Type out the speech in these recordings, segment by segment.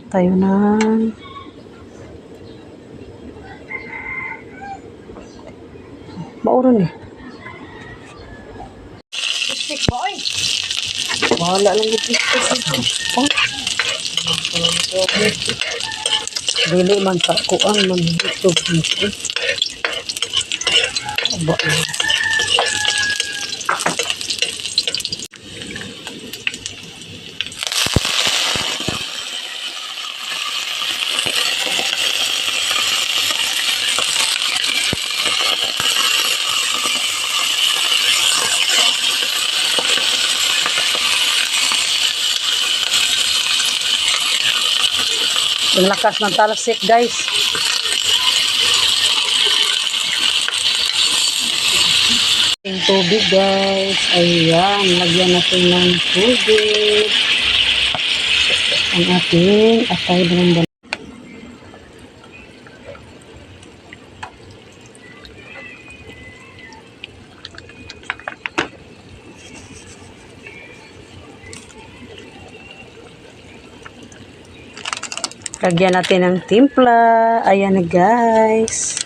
tayo ng mauron eh. Wala lang yung dili man sa kuang man ito. Aba. Ang lakas ng talsik, guys. Yung tubig, guys. Ayan, lagyan natin ng tubig. Ang ating atay ng lagyan natin ng timpla. Ayan na, guys.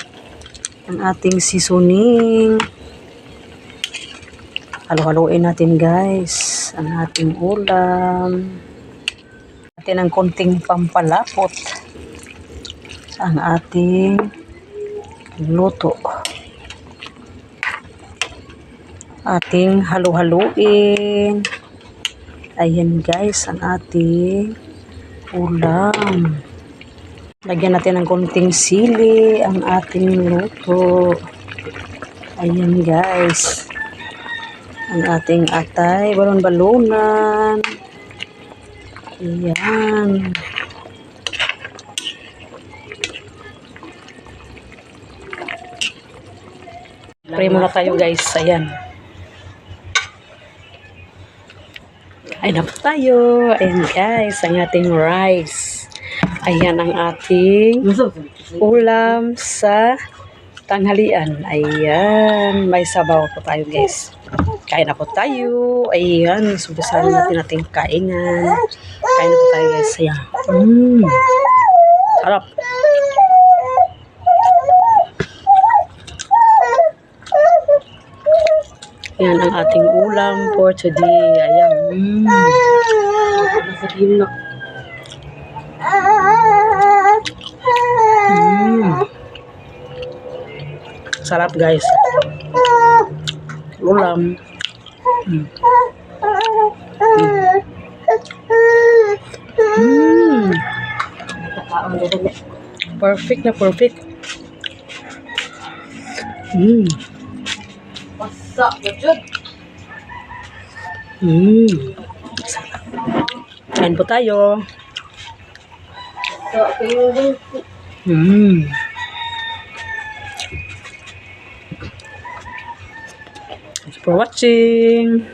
Ang ating seasoning. Halo-haloin natin, guys. Ang ating ulam. Natin ng konting pampalapot sa ang ating luto. Ating halo-haloin. Ayan, guys. Ang ating ulam. Lagyan natin ng konting sili ang ating luto. Ayan, guys. Ang ating atay, balon-balunan. Ayan. Pray muna tayo, guys. Ayan. Ayan na po tayo. Ayan, guys. Ang ating rice. Ayan ang ating ulam sa tanghalian. Ayan. May sabaw po tayo, guys. Kain na po tayo. Ayan. Sumpisahan natin ating kainan. Kain na po tayo, guys. Ayan. Sarap. Ayan ang ating ulam for today. Ayan. Sarap, guys. Ulam. Perfect na perfect. What's good? Kain po tayo. Thanks for watching.